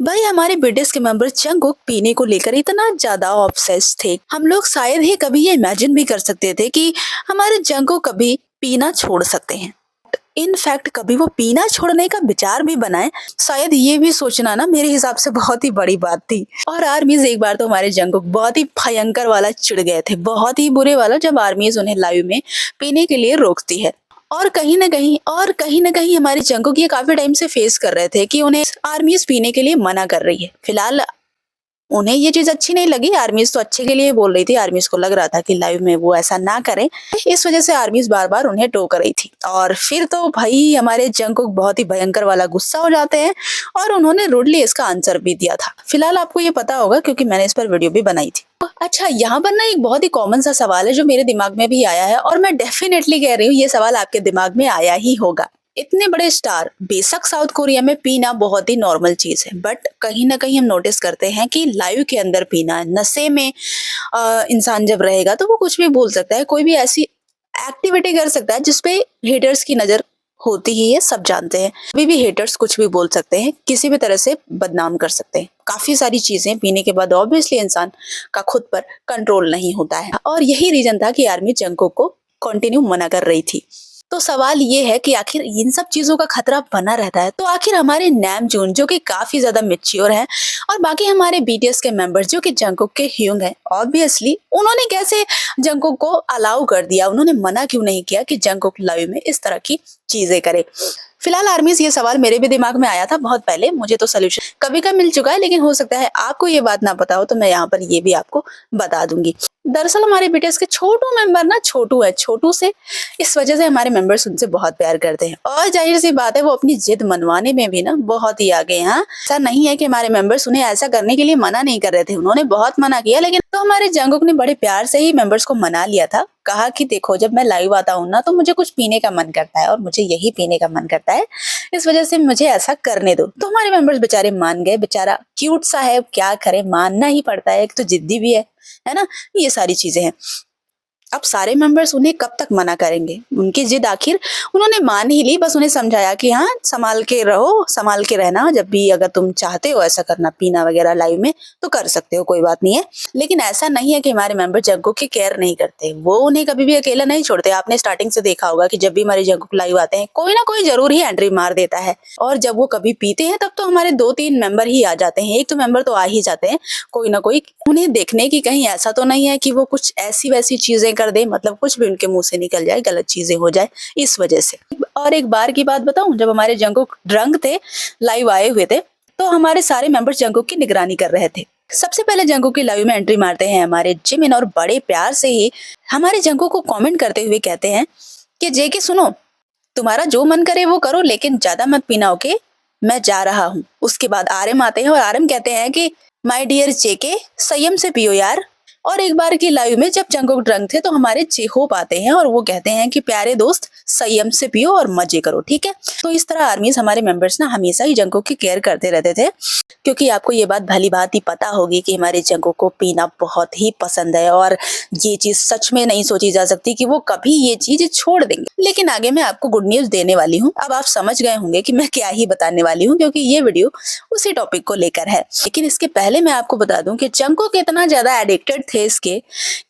भाई हमारे बीटीएस के मेंबर जंगकुक पीने को लेकर इतना ज्यादा ऑब्सेस्ड थे। हम लोग शायद ही कभी ये इमेजिन भी कर सकते थे कि हमारे जंगकुक कभी पीना छोड़ सकते हैं। इनफैक्ट कभी वो पीना छोड़ने का विचार भी बनाए, शायद ये भी सोचना ना मेरे हिसाब से बहुत ही बड़ी बात थी। और आर्मीज एक बार तो हमारे जंगकुक बहुत ही भयंकर वाला चिढ़ गए थे, बहुत ही बुरे वाला, जब आर्मीज उन्हें लाइव में पीने के लिए रोकती है। और कहीं ना कहीं हमारे जंगकुक ये काफी टाइम से फेस कर रहे थे कि उन्हें आर्मीज पीने के लिए मना कर रही है। फिलहाल उन्हें ये चीज अच्छी नहीं लगी, आर्मीज तो अच्छे के लिए बोल रही थी, आर्मीज को लग रहा था कि लाइव में वो ऐसा ना करें, इस वजह से आर्मीज बार बार उन्हें टोक रही थी। और फिर तो भाई हमारे जंगकुक बहुत ही भयंकर वाला गुस्सा हो जाते हैं और उन्होंने रूडली इसका आंसर भी दिया था। फिलहाल आपको ये पता होगा क्योंकि मैंने इस पर वीडियो भी बनाई थी। अच्छा, यहाँ पर ना एक बहुत ही कॉमन सा सवाल है जो मेरे दिमाग में भी आया है, और मैं डेफिनेटली कह रही हूँ ये सवाल आपके दिमाग में आया ही होगा। इतने बड़े स्टार, बेशक साउथ कोरिया में पीना बहुत ही नॉर्मल चीज है, बट कहीं ना कहीं हम नोटिस करते हैं कि लाइव के अंदर पीना, नशे में इंसान जब रहेगा तो वो कुछ भी बोल सकता है, कोई भी ऐसी एक्टिविटी कर सकता है जिसपे हेटर्स की नजर होती ही है, सब जानते हैं। अभी भी हेटर्स कुछ भी बोल सकते हैं, किसी भी तरह से बदनाम कर सकते हैं। काफी सारी चीजें पीने के बाद ऑब्वियसली इंसान का खुद पर कंट्रोल नहीं होता है, और यही रीजन था कि आर्मी जंगकुक को कंटिन्यू मना कर रही थी। तो सवाल ये है कि आखिर इन सब चीजों का खतरा बना रहता है, तो आखिर हमारे नामजून जो कि काफी ज्यादा मेच्योर हैं, और बाकी हमारे बीटीएस के मेंबर्स जो कि जंगकुक के ह्यूंग हैं, ऑब्वियसली उन्होंने कैसे जंगकुक को अलाउ कर दिया, उन्होंने मना क्यों नहीं किया कि जंगकुक लाइव में इस तरह की चीजें करे। फिलहाल आर्मीज, ये सवाल मेरे भी दिमाग में आया था बहुत पहले, मुझे तो सोल्यूशन कभी का मिल चुका है, लेकिन हो सकता है आपको ये बात ना पता हो, तो मैं यहाँ पर ये भी आपको बता दूंगी। दरअसल हमारे बीटीएस के छोटू मेंबर ना छोटू है, छोटू से इस वजह से हमारे मेंबर्स उनसे बहुत प्यार करते हैं, और जाहिर सी बात है वो अपनी जिद मनवाने में भी ना बहुत ही आगे हैं। हाँ, ऐसा नहीं है कि हमारे मेंबर्स उन्हें ऐसा करने के लिए मना नहीं कर रहे थे, उन्होंने बहुत मना किया, लेकिन तो हमारे जंगकुक ने बड़े प्यार से ही मेंबर्स को मना लिया था। कहा कि देखो, जब मैं लाइव आता हूँ ना तो मुझे कुछ पीने का मन करता है, और मुझे यही पीने का मन करता है, इस वजह से मुझे ऐसा करने दो। तो हमारे मेंबर्स बेचारे मान गए, बेचारा क्यूट सा है, क्या करे, मानना ही पड़ता है, एक तो जिद्दी भी है ना, ये सारी चीजें हैं। अब सारे मेंबर्स उन्हें कब तक मना करेंगे, उनकी जिद आखिर उन्होंने मान ही ली, बस उन्हें समझाया कि हाँ, संभाल के रहो, संभाल के रहना, जब भी अगर तुम चाहते हो ऐसा करना, पीना वगैरह लाइव में, तो कर सकते हो, कोई बात नहीं है। लेकिन ऐसा नहीं है कि हमारे मेंबर जंगकुक की केयर नहीं करते, वो उन्हें कभी भी अकेला नहीं छोड़ते। आपने स्टार्टिंग से देखा होगा कि जब भी हमारे जंगकुक लाइव आते हैं, कोई ना कोई जरूर ही एंट्री मार देता है, और जब वो कभी पीते हैं तब तो हमारे 2-3 मेंबर ही आ जाते हैं, एक तो मेंबर तो आ ही जाते हैं, कोई ना कोई, उन्हें देखने की कहीं ऐसा तो नहीं है कि वो कुछ ऐसी वैसी चीजें कर दे, मतलब कुछ भी उनके मुंह से निकल जाए, गलत चीजें हो जाए, इस वजह से। और एक बार की बात बताऊं, जब हमारे जंगकुक ड्रंक थे, लाइव आए हुए थे, तो हमारे सारे मेंबर्स जंगकुक की निगरानी कर रहे थे। सबसे पहले जंगकुक की लाइव में एंट्री मारते हैं हमारे जिमिन, और बड़े प्यार से ही हमारे जंगकुक को कमेंट करते हुए कहते हैं कि जेके सुनो, तुम्हारा जो मन करे वो करो, लेकिन ज्यादा मत पीना, ओके, मैं जा रहा हूँ। उसके बाद आरएम आते हैं और आरएम कहते हैं कि माय डियर जेके, संयम से पियो यार। और एक बार की लाइव में जब जंगकुक ड्रंक थे तो हमारे जेहोप आते हैं और वो कहते हैं कि प्यारे दोस्त, संयम से पियो और मजे करो, ठीक है। तो इस तरह आर्मीज, हमारे मेंबर्स ना हमेशा ही जंगकुक की केयर करते रहते थे, क्योंकि आपको ये बात भली भांति पता होगी कि हमारे जंगकुक को पीना बहुत ही पसंद है, और ये चीज सच में नहीं सोची जा सकती कि वो कभी ये चीज छोड़ देंगे। लेकिन आगे मैं आपको गुड न्यूज देने वाली हूँ, अब आप समझ गए होंगे कि मैं क्या ही बताने वाली हूँ, क्योंकि ये वीडियो उसी टॉपिक को लेकर है। लेकिन इसके पहले मैं आपको बता दूं कि जंगकुक इतना ज्यादा एडिक्टेड थे इसके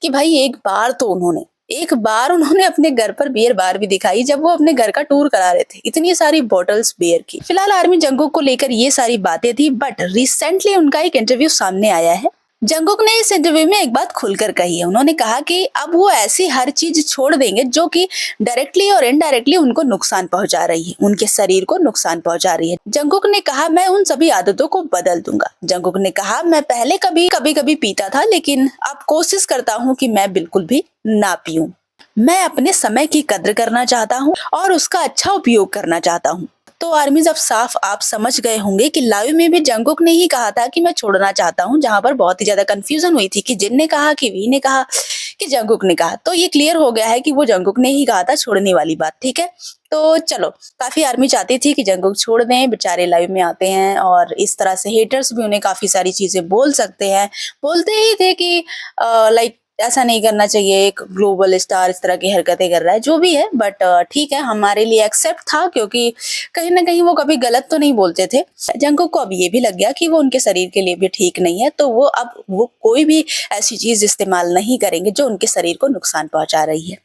कि भाई एक बार उन्होंने अपने घर पर बियर बार भी दिखाई, जब वो अपने घर का टूर करा रहे थे, इतनी सारी बॉटल्स बियर की। फिलहाल आर्मी जंगकुक को लेकर ये सारी बातें थी, बट रिसेंटली उनका एक इंटरव्यू सामने आया है। जंगकुक ने इस इंटरव्यू में एक बात खुलकर कही है, उन्होंने कहा कि अब वो ऐसी हर चीज छोड़ देंगे जो कि डायरेक्टली और इनडायरेक्टली उनको नुकसान पहुंचा रही है, उनके शरीर को नुकसान पहुंचा रही है। जंगकुक ने कहा, मैं उन सभी आदतों को बदल दूंगा। जंगकुक ने कहा, मैं पहले कभी पीता था, लेकिन अब कोशिश करता हूँ कि मैं बिल्कुल भी ना पीऊं। मैं अपने समय की कद्र करना चाहता हूँ और उसका अच्छा उपयोग करना चाहता हूँ। तो आर्मीज, अब साफ आप समझ गए होंगे कि लाइव में भी जंगकुक ने ही कहा था कि मैं छोड़ना चाहता हूँ, जहां पर बहुत ही ज्यादा कंफ्यूजन हुई थी कि जिन ने कहा, कि वी ने कहा, कि जंगकुक ने कहा। तो ये क्लियर हो गया है कि वो जंगकुक ने ही कहा था छोड़ने वाली बात, ठीक है। तो चलो, काफी आर्मी चाहती थी कि जंगकुक छोड़ दें, बेचारे लाइव में आते हैं और इस तरह से हेटर्स भी उन्हें काफी सारी चीजें बोल सकते हैं, बोलते ही थे कि लाइक ऐसा नहीं करना चाहिए, एक ग्लोबल स्टार इस तरह की हरकतें कर रहा है, जो भी है, बट ठीक है, हमारे लिए एक्सेप्ट था, क्योंकि कहीं न कहीं वो कभी गलत तो नहीं बोलते थे। जंगकुक को अब ये भी लग गया कि वो उनके शरीर के लिए भी ठीक नहीं है, तो वो अब वो कोई भी ऐसी चीज़ इस्तेमाल नहीं करेंगे जो उनके शरीर को नुकसान पहुँचा रही है।